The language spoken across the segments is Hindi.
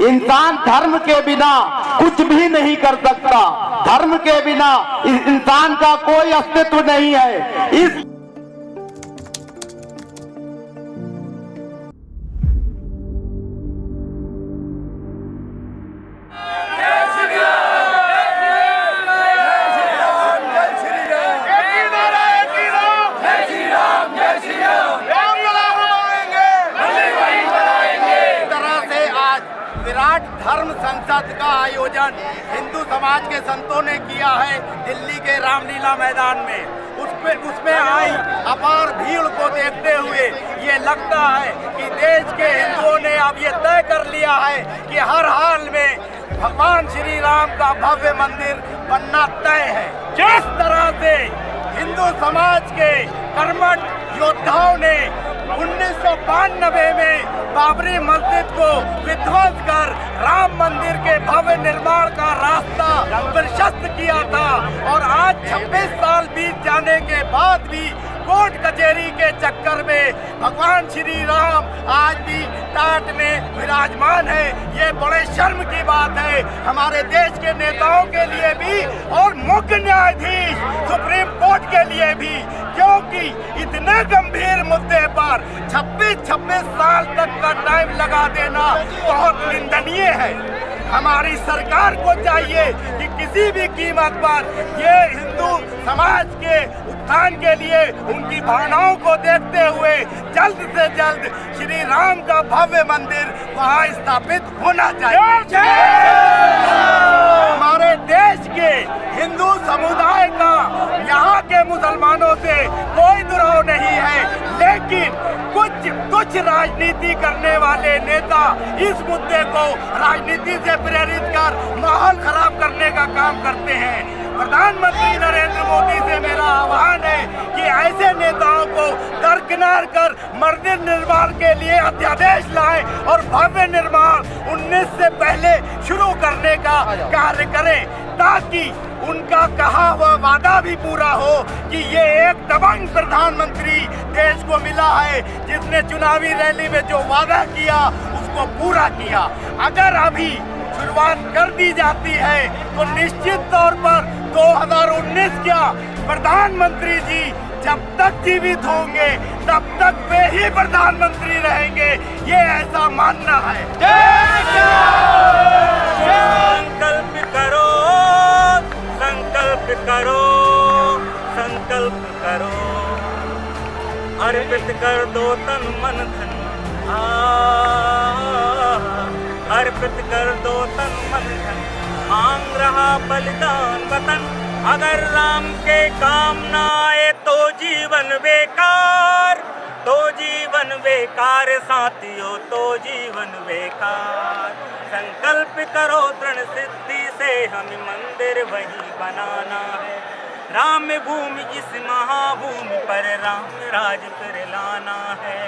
इंसान धर्म के बिना कुछ भी नहीं कर सकता। धर्म के बिना इस इंसान का कोई अस्तित्व नहीं है। इस विराट धर्म संसद का आयोजन हिंदू समाज के संतों ने किया है दिल्ली के रामलीला मैदान में। उसमें आई अपार भीड़ को देखते हुए ये लगता है कि देश के हिंदुओं ने अब ये तय कर लिया है कि हर हाल में भगवान श्री राम का भव्य मंदिर बनना तय है। जिस तरह से हिंदू समाज के कर्मठ योद्धाओं ने 1992 में बाबरी मस्जिद को विध्वंस कर राम मंदिर के भव्य निर्माण का रास्ता प्रशस्त किया था, और आज 26 साल बीत जाने के बाद भी कोर्ट कचहरी के चक्कर में भगवान श्री राम आज भी टाट में विराजमान है। ये बड़े शर्म की बात है हमारे देश के नेताओं के लिए भी और मुख्य न्यायाधीश सुप्रीम कोर्ट के लिए भी, क्योंकि इतने गंभीर मुद्दे पर 26 साल तक का टाइम लगा देना बहुत निंदनीय है। हमारी सरकार को चाहिए कि किसी भी कीमत पर ये हिंदू समाज के उत्थान के लिए उनकी भावनाओं को देखते हुए जल्द से जल्द श्री राम का भव्य मंदिर वहां स्थापित होना चाहिए। हमारे देश के हिंदू समुदाय का यहाँ के मुसलमानों से कोई दुराव नहीं है, लेकिन कुछ राजनीति करने वाले नेता इस मुद्दे को राजनीति से प्रेरित कर माहौल खराब करने का काम करते हैं। प्रधानमंत्री नरेंद्र मोदी से मेरा आह्वान है कि ऐसे नेताओं को दरकिनार कर मंदिर निर्माण के लिए अध्यादेश लाएं और भव्य निर्माण 19 से पहले शुरू करने का कार्य करें, ताकि उनका कहा हुआ वादा भी पूरा हो कि ये एक दबंग प्रधानमंत्री देश को मिला है जिसने चुनावी रैली में जो वादा किया उसको पूरा किया। अगर अभी शुरुआत कर दी जाती है तो निश्चित तौर पर 2019 क्या प्रधानमंत्री जी जब तक जीवित होंगे तब तक वे ही प्रधानमंत्री रहेंगे, ये ऐसा मानना है। संकल्प करो, संकल्प करो, संकल्प करो, अर्पित कर दो तन मन धन, अर्पित कर दो तन मन धन, मांग रहा बलिदान वतन। अगर राम के काम ना आए तो जीवन बेकार, तो जीवन बेकार साथियों, तो जीवन बेकार। संकल्प करो दृढ़ सिद्धि से हमें मंदिर वही बनाना है। राम भूमि इस महाभूमि पर राम राज कर लाना है।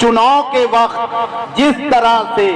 चुनाव के वक्त जिस तरह से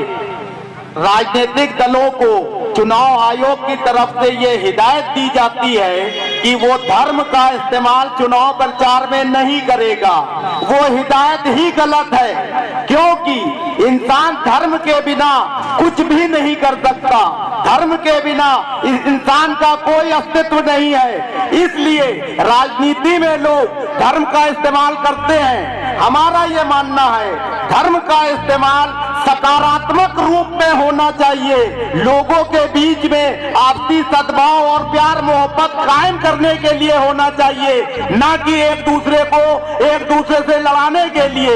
राजनीतिक दलों को चुनाव आयोग की तरफ से ये हिदायत दी जाती है कि वो धर्म का इस्तेमाल चुनाव प्रचार में नहीं करेगा, वो हिदायत ही गलत है, क्योंकि इंसान धर्म के बिना कुछ भी नहीं कर सकता। धर्म के बिना इस इंसान का कोई अस्तित्व नहीं है। इसलिए राजनीति में लोग धर्म का इस्तेमाल करते हैं। हमारा ये मानना है धर्म का इस्तेमाल सकारात्मक रूप में होना चाहिए, लोगों के बीच में आपसी सद्भाव और प्यार मोहब्बत कायम करने के लिए होना चाहिए, ना कि एक दूसरे से लड़ाने के लिए।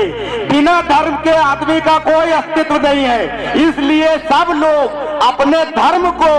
बिना धर्म के आदमी का कोई अस्तित्व नहीं है। इसलिए सब लोग अपने धर्म को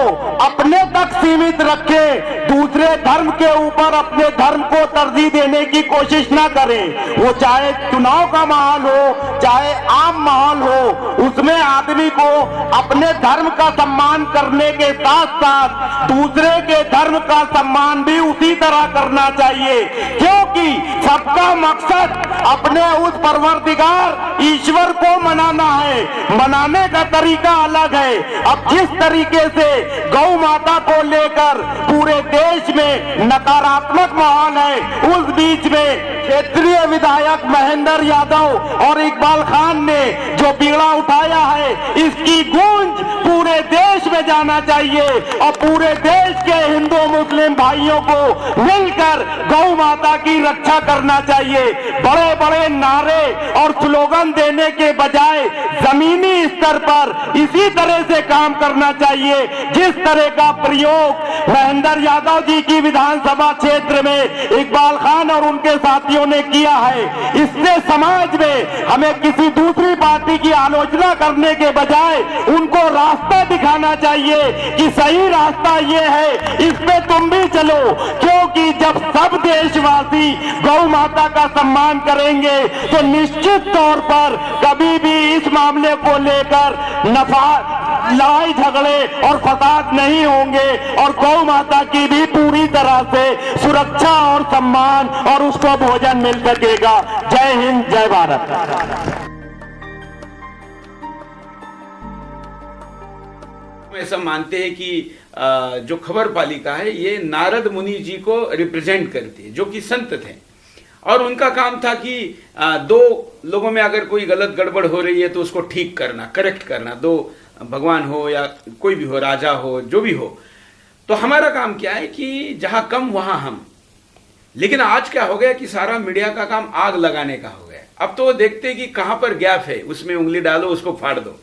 अपने तक सीमित रखें, दूसरे धर्म के ऊपर अपने धर्म को तरजीह देने की कोशिश ना करें। वो चाहे चुनाव का माहौल हो चाहे आम माहौल हो, उसमें आदमी को अपने धर्म का सम्मान करने के साथ साथ दूसरे के धर्म का सम्मान भी उसी तरह करना चाहिए, क्योंकि सबका मकसद अपने उस परवरदिगार ईश्वर को मनाना है। मनाने का तरीका अलग है। अब जिस तरीके से गौ माता को लेकर पूरे देश में नकारात्मक माहौल है, उस बीच में क्षेत्रीय विधायक महेंद्र यादव और इकबाल खान ने जो बीड़ा उठाया है, इसकी गूंज पूरे देश में जाना चाहिए और पूरे देश के हिंदू मुस्लिम भाइयों को मिलकर गौ माता की रक्षा करना चाहिए। बड़े बड़े नारे और स्लोगन देने के बजाय जमीनी स्तर पर इसी तरह से काम करना चाहिए जिस तरह का प्रयोग महेंद्र यादव जी की विधानसभा क्षेत्र में इकबाल खान और उनके साथियों ने किया है। इससे समाज में हमें किसी दूसरी पार्टी की आलोचना करने के बजाय उनको रास्ता दिखाना चाहिए कि सही रास्ता ये है, इस पे तुम भी चलो, क्योंकि जब सब देशवासी गौ माता का सम्मान करेंगे तो निश्चित तौर पर कभी भी इस मामले को लेकर लड़ाई झगड़े और फसाद नहीं होंगे और गौ माता की भी पूरी तरह से सुरक्षा और सम्मान और उसको भोजन मिल सकेगा। जय हिंद, जय भारत। ऐसा मानते हैं कि जो खबर पालिका है ये नारद मुनि जी को रिप्रेजेंट करती है, जो कि संत थे और उनका काम था कि दो लोगों में अगर कोई गलत गड़बड़ हो रही है तो उसको ठीक करना, करेक्ट करना, दो भगवान हो या कोई भी हो, राजा हो, जो भी हो। तो हमारा काम क्या है कि जहां कम वहां हम। लेकिन आज क्या हो गया कि सारा मीडिया का काम आग लगाने का हो गया। अब तो वो देखते हैं कि कहां पर गैप है, उसमें उंगली डालो, उसको फाड़ दो।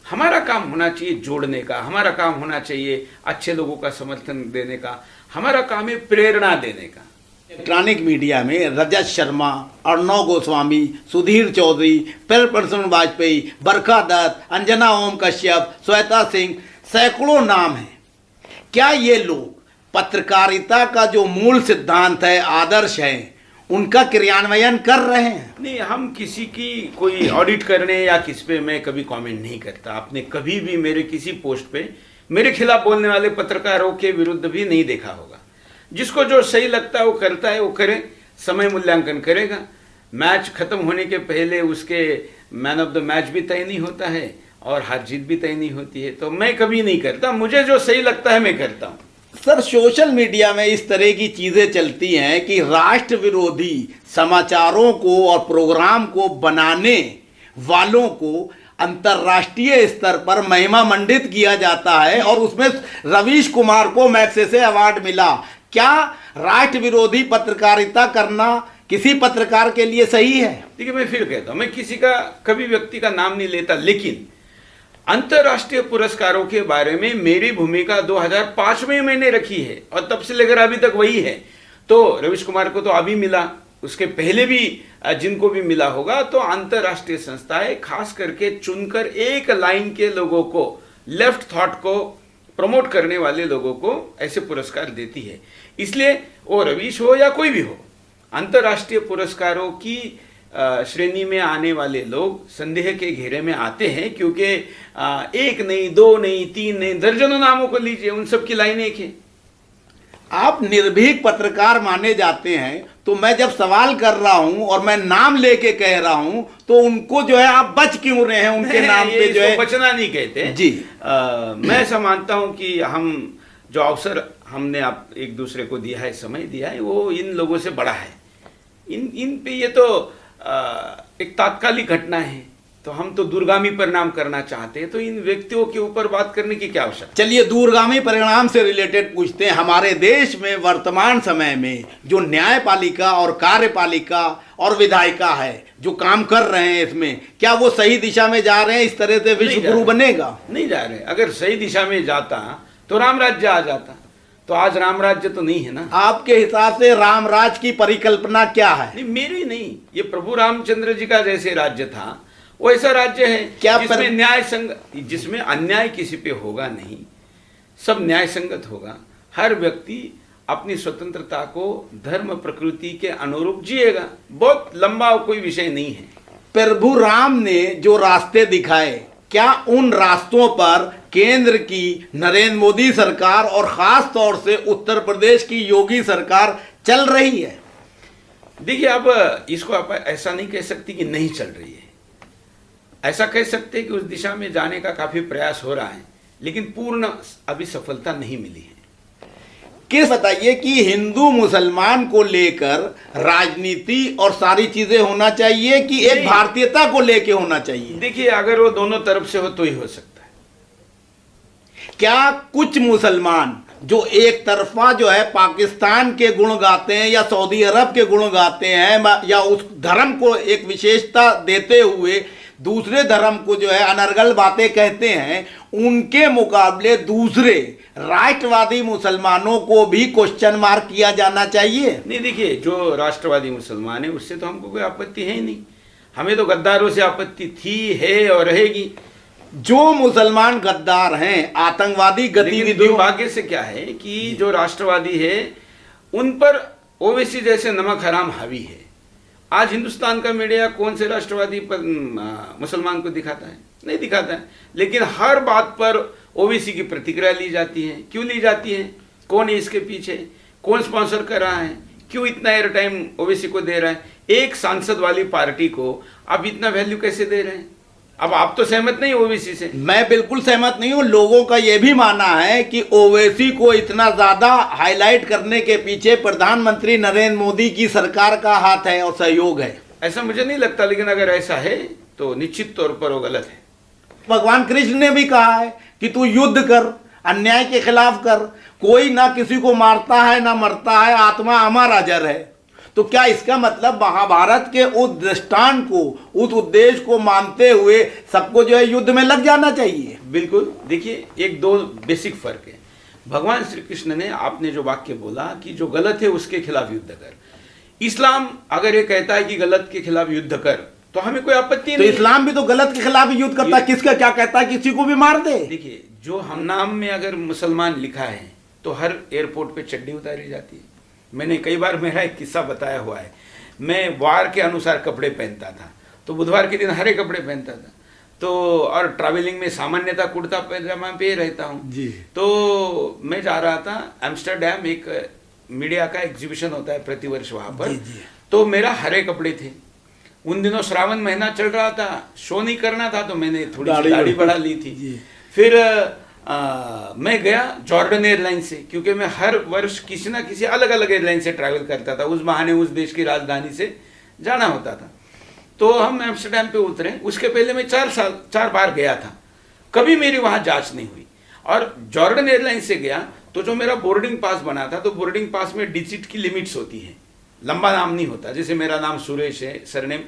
हमारा काम होना चाहिए जोड़ने का, हमारा काम होना चाहिए अच्छे लोगों का समर्थन देने का, हमारा काम है प्रेरणा देने का। इलेक्ट्रॉनिक मीडिया में रजत शर्मा, अर्णव गोस्वामी, सुधीर चौधरी, प्रियदर्शन वाजपेयी, बरखा दत्त, अंजना ओम कश्यप, श्वेता सिंह, सैकड़ों नाम हैं। क्या ये लोग पत्रकारिता का जो मूल सिद्धांत है, आदर्श है, उनका क्रियान्वयन कर रहे हैं? नहीं, हम किसी की कोई ऑडिट करने या किस पे मैं कभी कमेंट नहीं करता। आपने कभी भी मेरे किसी पोस्ट पे मेरे खिलाफ बोलने वाले पत्रकारों के विरुद्ध भी नहीं देखा होगा। जिसको जो सही लगता है वो करता है, वो करे, समय मूल्यांकन करेगा। मैच खत्म होने के पहले उसके मैन ऑफ द मैच भी तय नहीं होता है और हार जीत भी तय नहीं होती है। तो मैं कभी नहीं करता, मुझे जो सही लगता है मैं करता हूँ। सर, सोशल मीडिया में इस तरह की चीजें चलती हैं कि राष्ट्र विरोधी समाचारों को और प्रोग्राम को बनाने वालों को अंतर्राष्ट्रीय स्तर पर महिमा मंडित किया जाता है और उसमें रवीश कुमार को मैग्सेसे अवार्ड मिला। क्या राष्ट्र विरोधी पत्रकारिता करना किसी पत्रकार के लिए सही है? देखिए, मैं फिर कहता हूं, मैं किसी का कभी व्यक्ति का नाम नहीं लेता, लेकिन अंतर्राष्ट्रीय पुरस्कारों के बारे में मेरी भूमिका 2005 में मैंने रखी है और तब से लेकर अभी तक वही है। तो रवीश कुमार को तो अभी मिला, उसके पहले भी जिनको भी मिला होगा। तो अंतर्राष्ट्रीय संस्थाएं खास करके चुनकर एक लाइन के लोगों को, लेफ्ट थॉट को प्रमोट करने वाले लोगों को ऐसे पुरस्कार देती है। इसलिए वो रवीश हो या कोई भी हो, अंतर्राष्ट्रीय पुरस्कारों की श्रेणी में आने वाले लोग संदेह के घेरे में आते हैं, क्योंकि एक नहीं, दो नहीं, तीन नहीं, दर्जनों नामों को लीजिए, उन सब की लाइन एक है। आप निर्भीक पत्रकार माने जाते हैं, तो मैं जब सवाल कर रहा हूं और मैं नाम लेके कह रहा हूं तो उनको जो है आप बच क्यों रहे हैं? उनके नाम पे जो है बचना नहीं कहते जी। मैं ऐसा मानता हूं कि हम जो अवसर हमने आप एक दूसरे को दिया है, समय दिया है, वो इन लोगों से बड़ा है। इन पे ये तो एक तात्कालिक घटना है, तो हम तो दूरगामी परिणाम करना चाहते हैं, तो इन व्यक्तियों के ऊपर बात करने की क्या आवश्यकता? चलिए, दूरगामी परिणाम से रिलेटेड पूछते हैं। हमारे देश में वर्तमान समय में जो न्यायपालिका और कार्यपालिका और विधायिका है जो काम कर रहे हैं, इसमें क्या वो सही दिशा में जा रहे हैं? इस तरह से विश्व गुरु बनेगा? नहीं जा रहे। अगर सही दिशा में जाता तो राम राज्य आ जाता। तो आज राम राज्य तो नहीं है ना। आपके हिसाब से राम राज्य की परिकल्पना क्या है? नहीं, मेरी नहीं, ये प्रभु रामचंद्र जी का जैसे राज्य था वो ऐसा राज्य है क्या जिसमें न्याय जिसमें अन्याय किसी पे होगा नहीं, सब न्याय संगत होगा। हर व्यक्ति अपनी स्वतंत्रता को धर्म प्रकृति के अनुरूप जिएगा। बहुत लंबा कोई विषय नहीं है। प्रभु राम ने जो रास्ते दिखाए, क्या उन रास्तों पर केंद्र की नरेंद्र मोदी सरकार और खास तौर से उत्तर प्रदेश की योगी सरकार चल रही है? देखिए, अब इसको आप ऐसा नहीं कह सकती कि नहीं चल रही है। ऐसा कह सकते कि उस दिशा में जाने का काफी प्रयास हो रहा है, लेकिन पूर्ण अभी सफलता नहीं मिली है। किस बताइए कि हिंदू मुसलमान को लेकर राजनीति और सारी चीजें होना चाहिए कि एक नहीं। भारतीयता को लेकर होना चाहिए? देखिए, अगर वो दोनों तरफ से हो तो ही हो सकता है। क्या कुछ मुसलमान जो एक तरफा जो है पाकिस्तान के गुण गाते हैं या सऊदी अरब के गुण गाते हैं या उस धर्म को एक विशेषता देते हुए दूसरे धर्म को जो है अनर्गल बातें कहते हैं, उनके मुकाबले दूसरे राष्ट्रवादी मुसलमानों को भी क्वेश्चन मार्क किया जाना चाहिए? नहीं, देखिए, जो राष्ट्रवादी मुसलमान है उससे तो हमको कोई आपत्ति है ही नहीं। हमें तो गद्दारों से आपत्ति थी, है और रहेगी। जो मुसलमान गद्दार हैं, आतंकवादी लेकिन गतिविधियों, दुर्भाग्य से क्या है कि जो राष्ट्रवादी है उन पर ओवैसी जैसे नमक हराम हावी है। आज हिंदुस्तान का मीडिया कौन से राष्ट्रवादी पर मुसलमान को दिखाता है? नहीं दिखाता है। लेकिन हर बात पर ओवैसी की प्रतिक्रिया ली जाती है। क्यों ली जाती है? कौन है इसके पीछे? कौन स्पॉन्सर कर रहा है? क्यों इतना एयर टाइम ओवैसी को दे रहा है? एक सांसद वाली पार्टी को आप इतना वैल्यू कैसे दे रहे हैं? अब आप तो सहमत नहीं ओवैसी से? मैं बिल्कुल सहमत नहीं हूं। लोगों का यह भी मानना है कि ओवैसी को इतना ज्यादा हाईलाइट करने के पीछे प्रधानमंत्री नरेंद्र मोदी की सरकार का हाथ है और सहयोग है। ऐसा मुझे नहीं लगता, लेकिन अगर ऐसा है तो निश्चित तौर पर वो गलत है। भगवान कृष्ण ने भी कहा है कि तू युद्ध कर, अन्याय के खिलाफ कर। कोई ना किसी को मारता है ना मरता है, आत्मा अमर अजर है। तो क्या इसका मतलब महाभारत के उस दृष्टांत को, उस उद्देश्य को मानते हुए सबको जो है युद्ध में लग जाना चाहिए? बिल्कुल। देखिए, एक दो बेसिक फर्क है। भगवान श्री कृष्ण ने, आपने जो वाक्य बोला कि जो गलत है उसके खिलाफ युद्ध कर, इस्लाम अगर ये कहता है कि गलत के खिलाफ युद्ध कर तो हमें कोई आपत्ति तो नहीं। इस्लाम भी तो गलत के खिलाफ युद्ध करता है। किसका क्या कहता है? किसी को भी मार दे। देखिए, जो हम नाम में अगर मुसलमान लिखा है तो हर एयरपोर्ट पे चड्डी उतारी जाती है। मैंने कई बार मेरा एक किस्सा बताया हुआ है। मैं वार के अनुसार कपड़े पहनता था, तो बुधवार के दिन हरे कपड़े पहनता था। तो और ट्रैवलिंग में सामान्यतः कुर्ता पैजामा पे रहता हूँ जी। तो मैं जा रहा था एम्स्टरडैम, एक मीडिया का एग्जीबिशन होता है प्रतिवर्ष वहाँ पर। जी। तो मेरा हरे कपड़े थे। उन दिनों श्रावण महीना चल रहा था, शो नहीं करना था, तो मैंने थोड़ी सी दाढ़ी बढ़ा ली थी। फिर मैं गया जॉर्डन एयरलाइन से, क्योंकि मैं हर वर्ष किसी ना किसी अलग अलग एयरलाइन से ट्रैवल करता था। उस बहाने उस देश की राजधानी से जाना होता था। तो हम एम्स्टरडैम पे उतरे। उसके पहले मैं 4 बार गया था, कभी मेरी वहाँ जांच नहीं हुई। और जॉर्डन एयरलाइन से गया तो जो मेरा बोर्डिंग पास बना था, तो बोर्डिंग पास में डिजिट की लिमिट्स होती है, लंबा नाम नहीं होता। जैसे मेरा नाम सुरेश है, सरनेम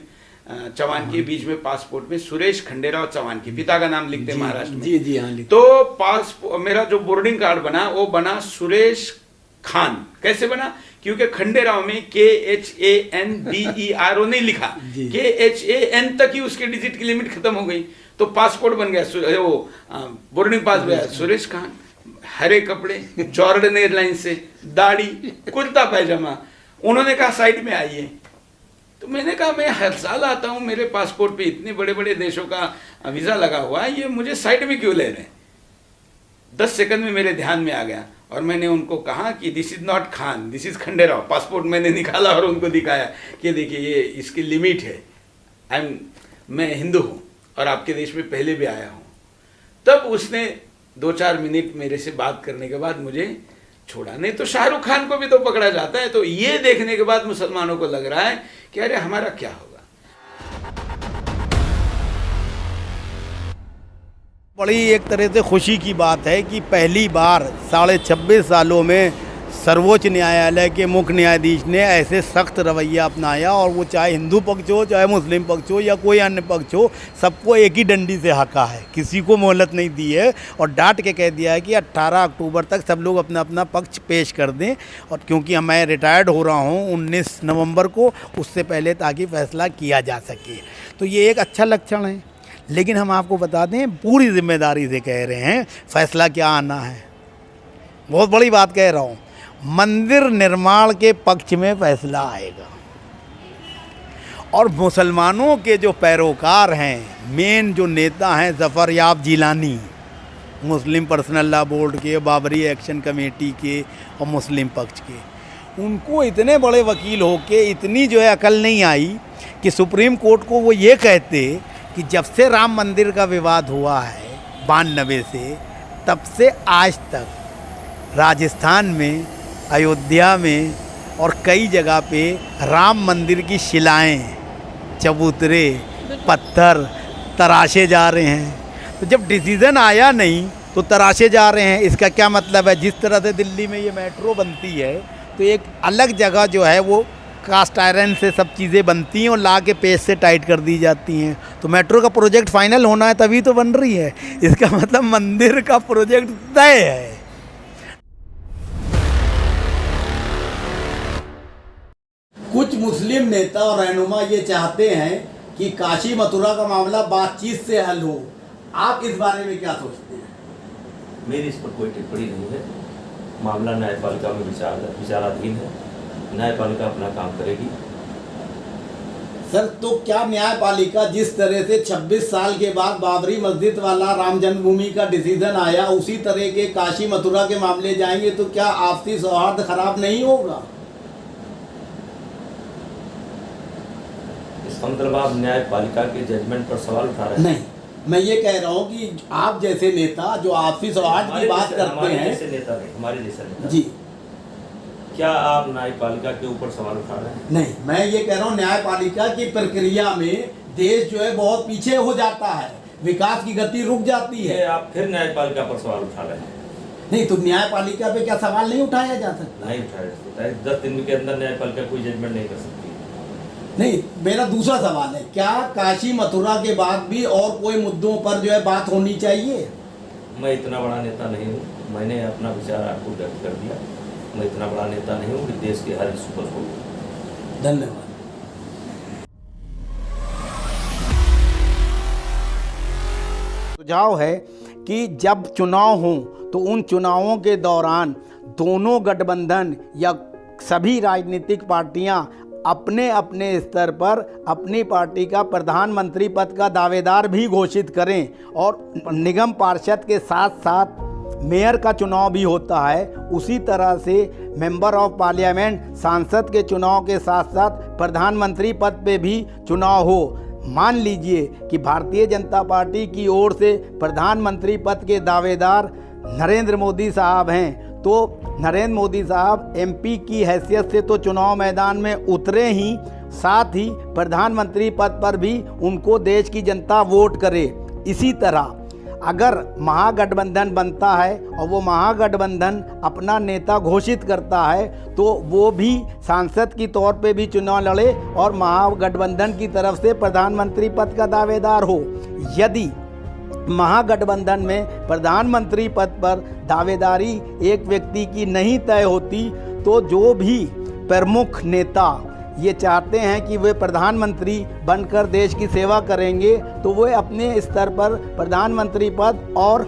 चौहान के बीच में पासपोर्ट में सुरेश खंडेराव चौहान की, पिता का नाम लिखते हैं महाराष्ट्र में। जी हाँ। तो मेरा जो बोर्डिंग कार्ड बना वो बना सुरेश खान। कैसे बना? क्योंकि खंडेराव में KHANDERO नहीं लिखा, KHAN तक ही उसके डिजिट की लिमिट खत्म हो गई। तो पासपोर्ट बन गया, वो बोर्डिंग पास गया सुरेश खान, हरे कपड़े, जॉर्डन एयरलाइन से, दाढ़ी, कुर्ता पैजामा। उन्होंने कहा साइड में आइए। तो मैंने कहा मैं हर साल आता हूँ, मेरे पासपोर्ट पे इतने बड़े बड़े देशों का वीज़ा लगा हुआ है, ये मुझे साइड में क्यों ले रहे हैं? 10 सेकंड में मेरे ध्यान में आ गया और मैंने उनको कहा कि this is not Khan, this is Khanderao. Passport मैंने निकाला और उनको दिखाया कि देखिए ये इसकी लिमिट है, मैं हिंदू हूँ और आपके देश में पहले भी आया हूँ। तब उसने 2-4 मिनट मेरे से बात करने के बाद मुझे छोड़ा। नहीं तो शाहरुख खान को भी तो पकड़ा जाता है। तो ये देखने के बाद मुसलमानों को लग रहा है कि अरे हमारा क्या होगा। बड़ी एक तरह से खुशी की बात है कि पहली बार 26.5 सालों में सर्वोच्च न्यायालय के मुख्य न्यायाधीश ने ऐसे सख्त रवैया अपनाया, और वो चाहे हिंदू पक्ष हो, चाहे मुस्लिम पक्ष हो या कोई अन्य पक्ष हो, सबको एक ही डंडी से हका है, किसी को मोहलत नहीं दी है और डांट के कह दिया है कि 18 अक्टूबर तक सब लोग अपना अपना पक्ष पेश कर दें। और क्योंकि मैं रिटायर्ड हो रहा हूँ 19 नवंबर को, उससे पहले ताकि फैसला किया जा सके। तो ये एक अच्छा लक्षण है। लेकिन हम आपको बता दें, पूरी जिम्मेदारी से कह रहे हैं, फैसला क्या आना है, बहुत बड़ी बात कह रहा हूँ, मंदिर निर्माण के पक्ष में फैसला आएगा। और मुसलमानों के जो पैरोकार हैं, मेन जो नेता हैं, ज़फ़र याब जिलानी, मुस्लिम पर्सनल लॉ बोर्ड के, बाबरी एक्शन कमेटी के और मुस्लिम पक्ष के, उनको इतने बड़े वकील होके इतनी जो है अकल नहीं आई कि सुप्रीम कोर्ट को वो ये कहते कि जब से राम मंदिर का विवाद हुआ है 92 से, तब से आज तक राजस्थान में अयोध्या में और कई जगह पे राम मंदिर की शिलाएं, चबूतरे, पत्थर तराशे जा रहे हैं। तो जब डिसीज़न आया नहीं तो तराशे जा रहे हैं। इसका क्या मतलब है? जिस तरह से दिल्ली में ये मेट्रो बनती है तो एक अलग जगह जो है वो कास्ट आयरन से सब चीज़ें बनती हैं और ला के पेस्ट से टाइट कर दी जाती हैं। तो मेट्रो का प्रोजेक्ट फाइनल होना है तभी तो बन रही है। इसका मतलब मंदिर का प्रोजेक्ट तय है। कुछ मुस्लिम नेता और रहनुमा ये चाहते हैं कि काशी मथुरा का मामला बातचीत से हल हो। आप इस बारे में क्या सोचते हैं? मेरी इस पर कोई टिप्पणी नहीं है। मामला न्यायपालिका में विचाराधीन है। न्यायपालिका अपना काम करेगी। सर, तो क्या न्यायपालिका जिस तरह से 26 साल के बाद बाबरी मस्जिद वाला राम जन्मभूमि का डिसीजन आया उसी तरह के काशी मथुरा के मामले जाएंगे तो क्या आपसी सौहार्द खराब नहीं होगा? इसका मतलब आप न्यायपालिका के जजमेंट पर सवाल उठा रहे हैं? नहीं, मैं ये कह रहा हूँ कि आप जैसे नेता जो आपसी सौहार्द की बात करते हैं, हमारे जैसे नेता जी, क्या आप न्यायपालिका के ऊपर सवाल उठा रहे हैं? नहीं, मैं ये कह रहा हूँ न्यायपालिका की प्रक्रिया में देश जो है बहुत पीछे हो जाता है, विकास की गति रुक जाती है। आप फिर न्यायपालिका पर सवाल उठा रहे हैं? नहीं, तो न्यायपालिका पे क्या सवाल नहीं उठाया जा सकता? नहीं उठाया जा सकता है। 10 दिन के अंदर न्यायपालिका कोई जजमेंट नहीं कर सकती। नहीं, मेरा दूसरा सवाल है, क्या काशी मथुरा के बाद भी और कोई मुद्दों पर जो है बात होनी चाहिए? मैं इतना बड़ा नेता नहीं हूँ। मैंने अपना विचार आपको व्यक्त कर दिया। मैं इतना बड़ा नेता नहीं हूँ कि देश के हर इशू पर बोलूँ। धन्यवाद। सुझाव है कि जब चुनाव हों तो उन चुनावों के दौरान दोनों गठबंधन या सभी राजनीतिक पार्टियां अपने अपने स्तर पर अपनी पार्टी का प्रधानमंत्री पद का दावेदार भी घोषित करें और निगम पार्षद के साथ साथ मेयर का चुनाव भी होता है। उसी तरह से मेंबर ऑफ पार्लियामेंट, सांसद के चुनाव के साथ साथ प्रधानमंत्री पद पे भी चुनाव हो। मान लीजिए कि भारतीय जनता पार्टी की ओर से प्रधानमंत्री पद के दावेदार नरेंद्र मोदी साहब हैं, तो नरेंद्र मोदी साहब एमपी की हैसियत से तो चुनाव मैदान में उतरे ही, साथ ही प्रधानमंत्री पद पर भी उनको देश की जनता वोट करे। इसी तरह अगर महागठबंधन बनता है और वो महागठबंधन अपना नेता घोषित करता है तो वो भी सांसद की तौर पे भी चुनाव लड़े और महागठबंधन की तरफ से प्रधानमंत्री पद का दावेदार हो। यदि महागठबंधन में प्रधानमंत्री पद पर दावेदारी एक व्यक्ति की नहीं तय होती तो जो भी प्रमुख नेता ये चाहते हैं कि वे प्रधानमंत्री बनकर देश की सेवा करेंगे तो वे अपने स्तर पर प्रधानमंत्री पद और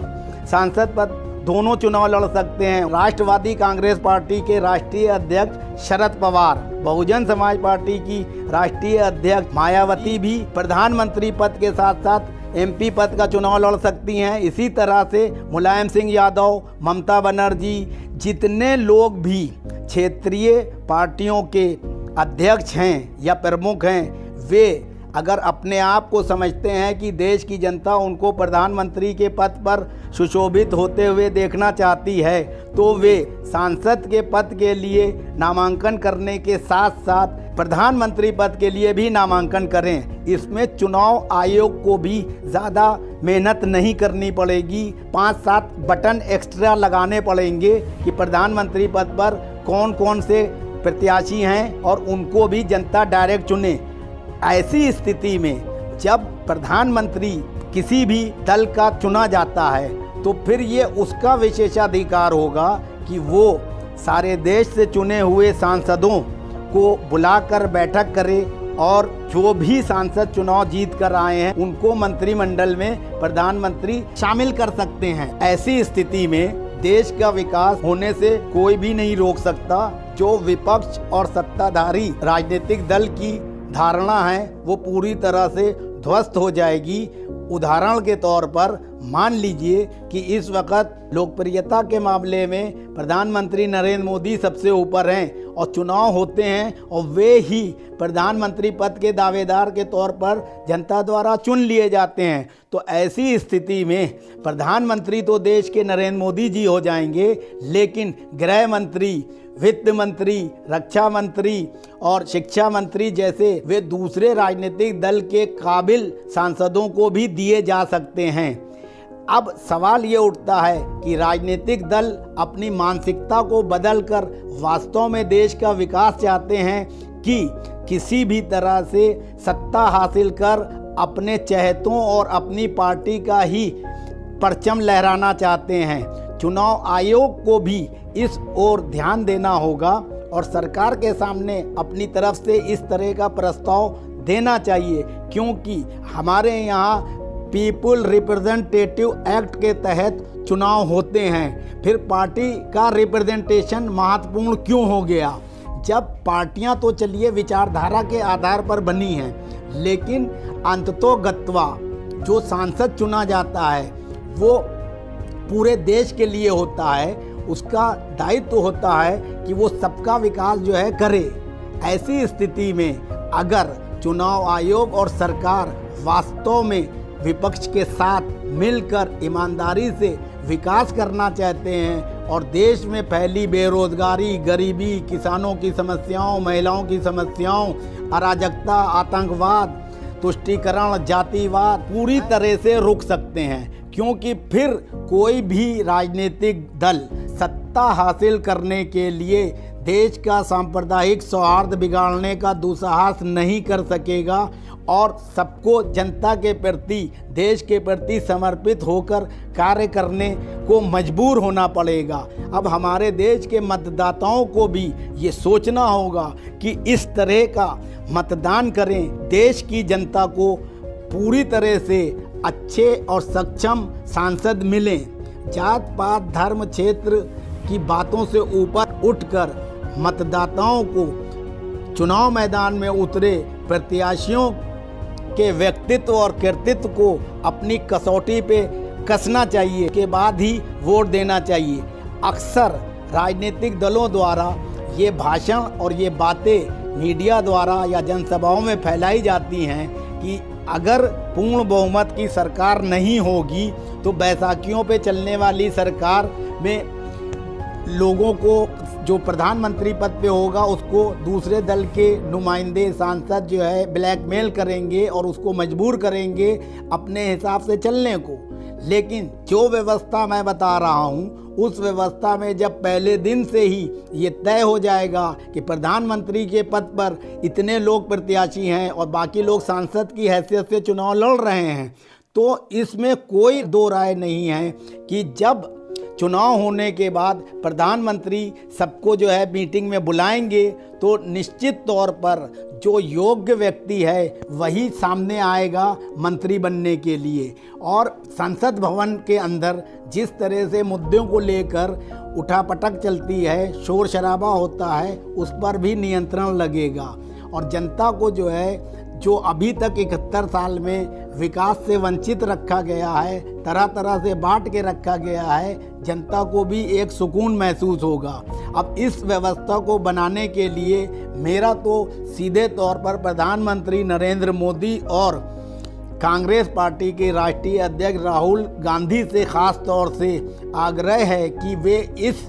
सांसद पद दोनों चुनाव लड़ सकते हैं। राष्ट्रवादी कांग्रेस पार्टी के राष्ट्रीय अध्यक्ष शरद पवार, बहुजन समाज पार्टी की राष्ट्रीय अध्यक्ष मायावती भी प्रधानमंत्री पद के साथ साथ एमपी पद का चुनाव लड़ सकती हैं। इसी तरह से मुलायम सिंह यादव, ममता बनर्जी, जितने लोग भी क्षेत्रीय पार्टियों के अध्यक्ष हैं या प्रमुख हैं, वे अगर अपने आप को समझते हैं कि देश की जनता उनको प्रधानमंत्री के पद पर सुशोभित होते हुए देखना चाहती है तो वे सांसद के पद के लिए नामांकन करने के साथ साथ प्रधानमंत्री पद के लिए भी नामांकन करें। इसमें चुनाव आयोग को भी ज़्यादा मेहनत नहीं करनी पड़ेगी। 5-7 बटन एक्स्ट्रा लगाने पड़ेंगे कि प्रधानमंत्री पद पर कौन कौन से प्रत्याशी हैं और उनको भी जनता डायरेक्ट चुने। ऐसी स्थिति में जब प्रधानमंत्री किसी भी दल का चुना जाता है तो फिर ये उसका विशेषाधिकार होगा कि वो सारे देश से चुने हुए सांसदों को बुलाकर बैठक करे और जो भी सांसद चुनाव जीत कर आए हैं उनको मंत्रिमंडल में प्रधानमंत्री शामिल कर सकते हैं। ऐसी स्थिति में देश का विकास होने से कोई भी नहीं रोक सकता। जो विपक्ष और सत्ताधारी राजनीतिक दल की धारणा है वो पूरी तरह से ध्वस्त हो जाएगी। उदाहरण के तौर पर मान लीजिए कि इस वक्त लोकप्रियता के मामले में प्रधानमंत्री नरेंद्र मोदी सबसे ऊपर हैं और चुनाव होते हैं और वे ही प्रधानमंत्री पद के दावेदार के तौर पर जनता द्वारा चुन लिए जाते हैं, तो ऐसी स्थिति में प्रधानमंत्री तो देश के नरेंद्र मोदी जी हो जाएंगे, लेकिन गृह मंत्री, वित्त मंत्री, रक्षा मंत्री और शिक्षा मंत्री जैसे वे दूसरे राजनीतिक दल के काबिल सांसदों को भी दिए जा सकते हैं। अब सवाल ये उठता है कि राजनीतिक दल अपनी मानसिकता को बदलकर वास्तव में देश का विकास चाहते हैं कि किसी भी तरह से सत्ता हासिल कर अपने चहेतों और अपनी पार्टी का ही परचम लहराना चाहते हैं। चुनाव आयोग को भी इस ओर ध्यान देना होगा और सरकार के सामने अपनी तरफ से इस तरह का प्रस्ताव देना चाहिए, क्योंकि हमारे यहाँ पीपुल रिप्रेजेंटेटिव एक्ट के तहत चुनाव होते हैं। फिर पार्टी का रिप्रेजेंटेशन महत्वपूर्ण क्यों हो गया? जब पार्टियां तो चलिए विचारधारा के आधार पर बनी हैं, लेकिन अंततोगत्वा जो सांसद चुना जाता है वो पूरे देश के लिए होता है। उसका दायित्व होता है कि वो सबका विकास जो है करे। ऐसी स्थिति में अगर चुनाव आयोग और सरकार वास्तव में विपक्ष के साथ मिलकर ईमानदारी से विकास करना चाहते हैं और देश में फैली बेरोजगारी, गरीबी, किसानों की समस्याओं, महिलाओं की समस्याओं, अराजकता, आतंकवाद, तुष्टीकरण, जातिवाद पूरी तरह से रुक सकते हैं, क्योंकि फिर कोई भी राजनीतिक दल सत्ता हासिल करने के लिए देश का सांप्रदायिक सौहार्द बिगाड़ने का दुस्साहस नहीं कर सकेगा और सबको जनता के प्रति, देश के प्रति समर्पित होकर कार्य करने को मजबूर होना पड़ेगा। अब हमारे देश के मतदाताओं को भी ये सोचना होगा कि इस तरह का मतदान करें, देश की जनता को पूरी तरह से अच्छे और सक्षम सांसद मिलें। जात पात, धर्म, क्षेत्र की बातों से ऊपर उठकर मतदाताओं को चुनाव मैदान में उतरे प्रत्याशियों के व्यक्तित्व और कृतित्व को अपनी कसौटी पे कसना चाहिए, के बाद ही वोट देना चाहिए। अक्सर राजनीतिक दलों द्वारा ये भाषण और ये बातें मीडिया द्वारा या जनसभाओं में फैलाई जाती हैं कि अगर पूर्ण बहुमत की सरकार नहीं होगी तो बैसाखियों पे चलने वाली सरकार में लोगों को, जो प्रधानमंत्री पद पे होगा उसको दूसरे दल के नुमाइंदे, सांसद जो है ब्लैकमेल करेंगे और उसको मजबूर करेंगे अपने हिसाब से चलने को। लेकिन जो व्यवस्था मैं बता रहा हूँ उस व्यवस्था में जब पहले दिन से ही ये तय हो जाएगा कि प्रधानमंत्री के पद पर इतने लोग प्रत्याशी हैं और बाकी लोग सांसद की हैसियत से चुनाव लड़ रहे हैं, तो इसमें कोई दो राय नहीं है कि जब चुनाव होने के बाद प्रधानमंत्री सबको जो है मीटिंग में बुलाएंगे तो निश्चित तौर पर जो योग्य व्यक्ति है वही सामने आएगा मंत्री बनने के लिए। और संसद भवन के अंदर जिस तरह से मुद्दों को लेकर उठापटक चलती है, शोर शराबा होता है, उस पर भी नियंत्रण लगेगा। और जनता को जो है, जो अभी तक 71 साल में विकास से वंचित रखा गया है, तरह तरह से बांट के रखा गया है, जनता को भी एक सुकून महसूस होगा। अब इस व्यवस्था को बनाने के लिए मेरा तो सीधे तौर पर प्रधानमंत्री नरेंद्र मोदी और कांग्रेस पार्टी के राष्ट्रीय अध्यक्ष राहुल गांधी से ख़ास तौर से आग्रह है कि वे इस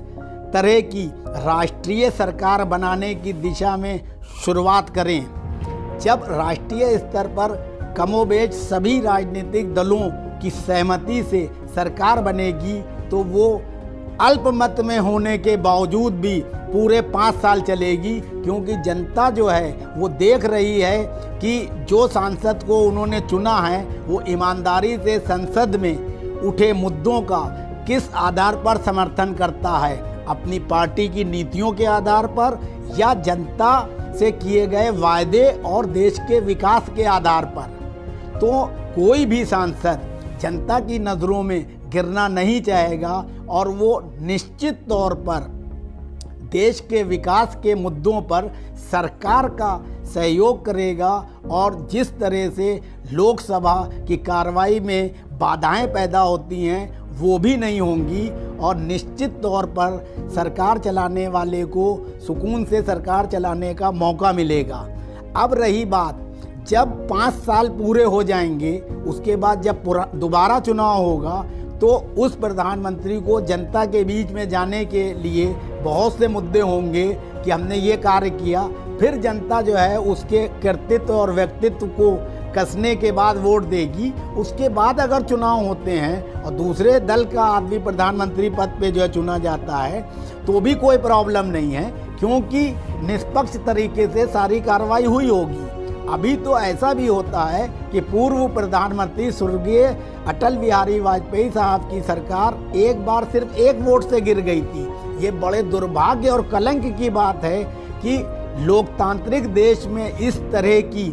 तरह की राष्ट्रीय सरकार बनाने की दिशा में शुरुआत करें। जब राष्ट्रीय स्तर पर कमोबेश सभी राजनीतिक दलों की सहमति से सरकार बनेगी तो वो अल्पमत में होने के बावजूद भी पूरे 5 साल चलेगी, क्योंकि जनता जो है वो देख रही है कि जो सांसद को उन्होंने चुना है वो ईमानदारी से संसद में उठे मुद्दों का किस आधार पर समर्थन करता है, अपनी पार्टी की नीतियों के आधार पर या जनता से किए गए वायदे और देश के विकास के आधार पर। तो कोई भी सांसद जनता की नज़रों में गिरना नहीं चाहेगा और वो निश्चित तौर पर देश के विकास के मुद्दों पर सरकार का सहयोग करेगा और जिस तरह से लोकसभा की कार्रवाई में बाधाएं पैदा होती हैं वो भी नहीं होंगी और निश्चित तौर पर सरकार चलाने वाले को सुकून से सरकार चलाने का मौका मिलेगा। अब रही बात, जब 5 साल पूरे हो जाएंगे उसके बाद जब दोबारा चुनाव होगा तो उस प्रधानमंत्री को जनता के बीच में जाने के लिए बहुत से मुद्दे होंगे कि हमने ये कार्य किया। फिर जनता जो है उसके कर्तृत्व और व्यक्तित्व को कसने के बाद वोट देगी। उसके बाद अगर चुनाव होते हैं और दूसरे दल का आदमी प्रधानमंत्री पद पे जो है चुना जाता है तो भी कोई प्रॉब्लम नहीं है, क्योंकि निष्पक्ष तरीके से सारी कार्रवाई हुई होगी। अभी तो ऐसा भी होता है कि पूर्व प्रधानमंत्री स्वर्गीय अटल बिहारी वाजपेयी साहब की सरकार एक बार सिर्फ 1 वोट से गिर गई थी। ये बड़े दुर्भाग्य और कलंक की बात है कि लोकतांत्रिक देश में इस तरह की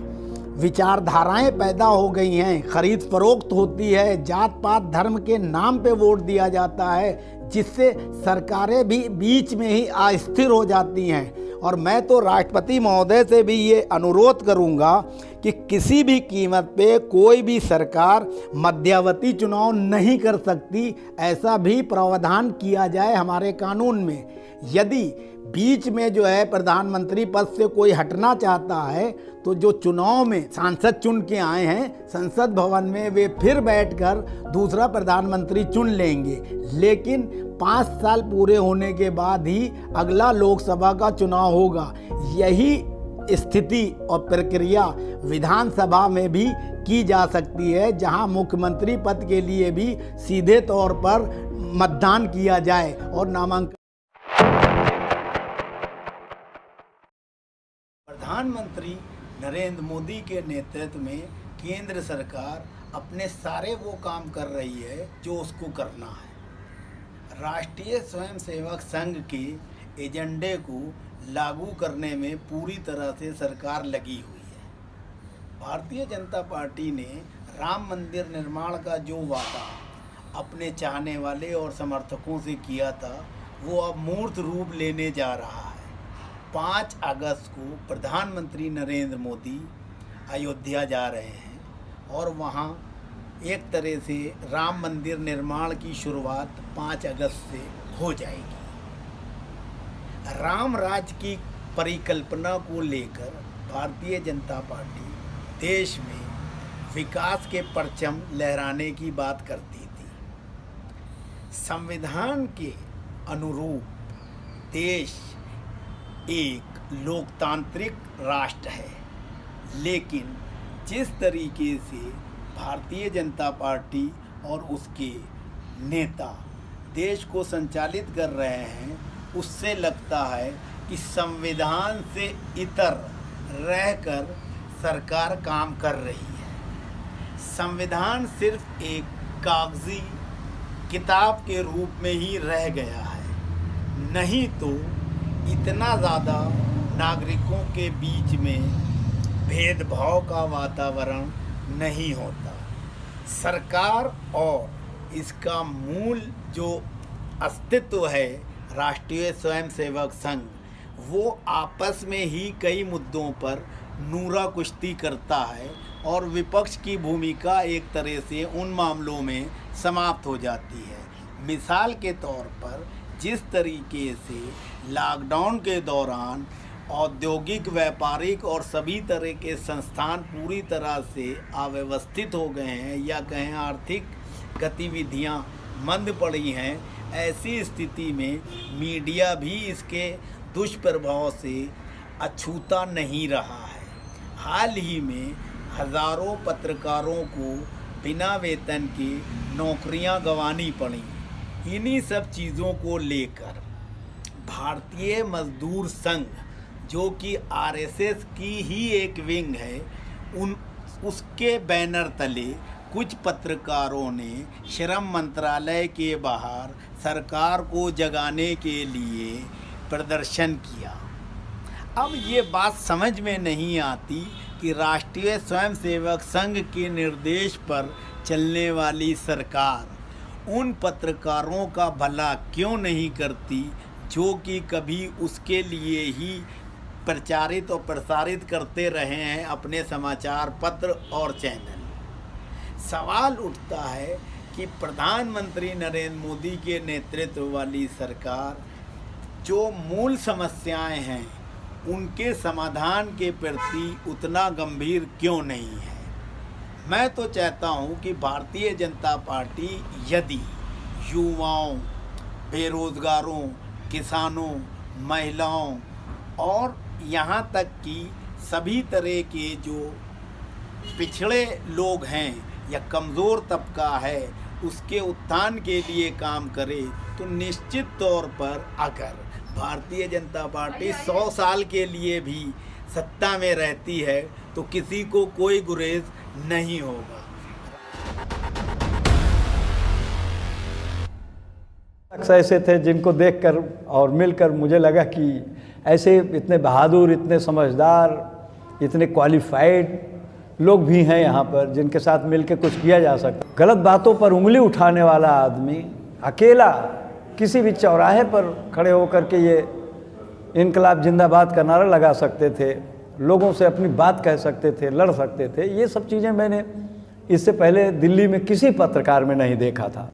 विचारधाराएं पैदा हो गई हैं, खरीद फरोख्त होती है, जात पात धर्म के नाम पे वोट दिया जाता है, जिससे सरकारें भी बीच में ही अस्थिर हो जाती हैं। और मैं तो राष्ट्रपति महोदय से भी ये अनुरोध करूंगा कि किसी भी कीमत पे कोई भी सरकार मध्यावधि चुनाव नहीं कर सकती, ऐसा भी प्रावधान किया जाए हमारे कानून में। यदि बीच में जो है प्रधानमंत्री पद से कोई हटना चाहता है तो जो चुनाव में सांसद चुन के आए हैं संसद भवन में वे फिर बैठकर दूसरा प्रधानमंत्री चुन लेंगे, लेकिन 5 साल पूरे होने के बाद ही अगला लोकसभा का चुनाव होगा। यही स्थिति और प्रक्रिया विधानसभा में भी की जा सकती है, जहां मुख्यमंत्री पद के लिए भी सीधे तौर पर मतदान किया जाए और नामांकन। प्रधानमंत्री नरेंद्र मोदी के नेतृत्व में केंद्र सरकार अपने सारे वो काम कर रही है जो उसको करना है। राष्ट्रीय स्वयंसेवक संघ के एजेंडे को लागू करने में पूरी तरह से सरकार लगी हुई है। भारतीय जनता पार्टी ने राम मंदिर निर्माण का जो वादा अपने चाहने वाले और समर्थकों से किया था वो अब मूर्त रूप लेने जा रहा है। 5 अगस्त को प्रधानमंत्री नरेंद्र मोदी अयोध्या जा रहे हैं और वहाँ एक तरह से राम मंदिर निर्माण की शुरुआत 5 अगस्त से हो जाएगी। राम राज्य की परिकल्पना को लेकर भारतीय जनता पार्टी देश में विकास के परचम लहराने की बात करती थी। संविधान के अनुरूप देश एक लोकतांत्रिक राष्ट्र है, लेकिन जिस तरीके से भारतीय जनता पार्टी और उसके नेता देश को संचालित कर रहे हैं उससे लगता है कि संविधान से इतर रहकर सरकार काम कर रही है। संविधान सिर्फ एक कागजी किताब के रूप में ही रह गया है, नहीं तो इतना ज़्यादा नागरिकों के बीच में भेदभाव का वातावरण नहीं होता। सरकार और इसका मूल जो अस्तित्व है राष्ट्रीय स्वयंसेवक संघ, वो आपस में ही कई मुद्दों पर नूरा कुश्ती करता है और विपक्ष की भूमिका एक तरह से उन मामलों में समाप्त हो जाती है। मिसाल के तौर पर जिस तरीके से लॉकडाउन के दौरान औद्योगिक, व्यापारिक और सभी तरह के संस्थान पूरी तरह से अव्यवस्थित हो गए हैं या कहें आर्थिक गतिविधियां मंद पड़ी हैं, ऐसी स्थिति में मीडिया भी इसके दुष्प्रभाव से अछूता नहीं रहा है। हाल ही में हज़ारों पत्रकारों को बिना वेतन के नौकरियां गंवानी पड़ी। इन्हीं सब चीज़ों को लेकर भारतीय मजदूर संघ, जो कि आरएसएस की ही एक विंग है, उसके बैनर तले कुछ पत्रकारों ने श्रम मंत्रालय के बाहर सरकार को जगाने के लिए प्रदर्शन किया। अब ये बात समझ में नहीं आती कि राष्ट्रीय स्वयंसेवक संघ के निर्देश पर चलने वाली सरकार उन पत्रकारों का भला क्यों नहीं करती जो कि कभी उसके लिए ही प्रचारित और प्रसारित करते रहे हैं अपने समाचार पत्र और चैनल। सवाल उठता है कि प्रधानमंत्री नरेंद्र मोदी के नेतृत्व वाली सरकार जो मूल समस्याएं हैं उनके समाधान के प्रति उतना गंभीर क्यों नहीं है। मैं तो चाहता हूं कि भारतीय जनता पार्टी यदि युवाओं, बेरोजगारों, किसानों, महिलाओं और यहाँ तक कि सभी तरह के जो पिछड़े लोग हैं या कमज़ोर तबका है उसके उत्थान के लिए काम करे, तो निश्चित तौर पर अगर भारतीय जनता पार्टी 100 साल के लिए भी सत्ता में रहती है तो किसी को कोई गुरेज नहीं होगा। ऐसे थे जिनको देखकर और मिलकर मुझे लगा कि ऐसे इतने बहादुर, इतने समझदार, इतने क्वालिफाइड लोग भी हैं यहाँ पर जिनके साथ मिलकर कुछ किया जा सकता। गलत बातों पर उंगली उठाने वाला आदमी अकेला किसी भी चौराहे पर खड़े होकर के ये इनकलाब जिंदाबाद का नारा लगा सकते थे, लोगों से अपनी बात कह सकते थे, लड़ सकते थे। ये सब चीज़ें मैंने इससे पहले दिल्ली में किसी पत्रकार में नहीं देखा था।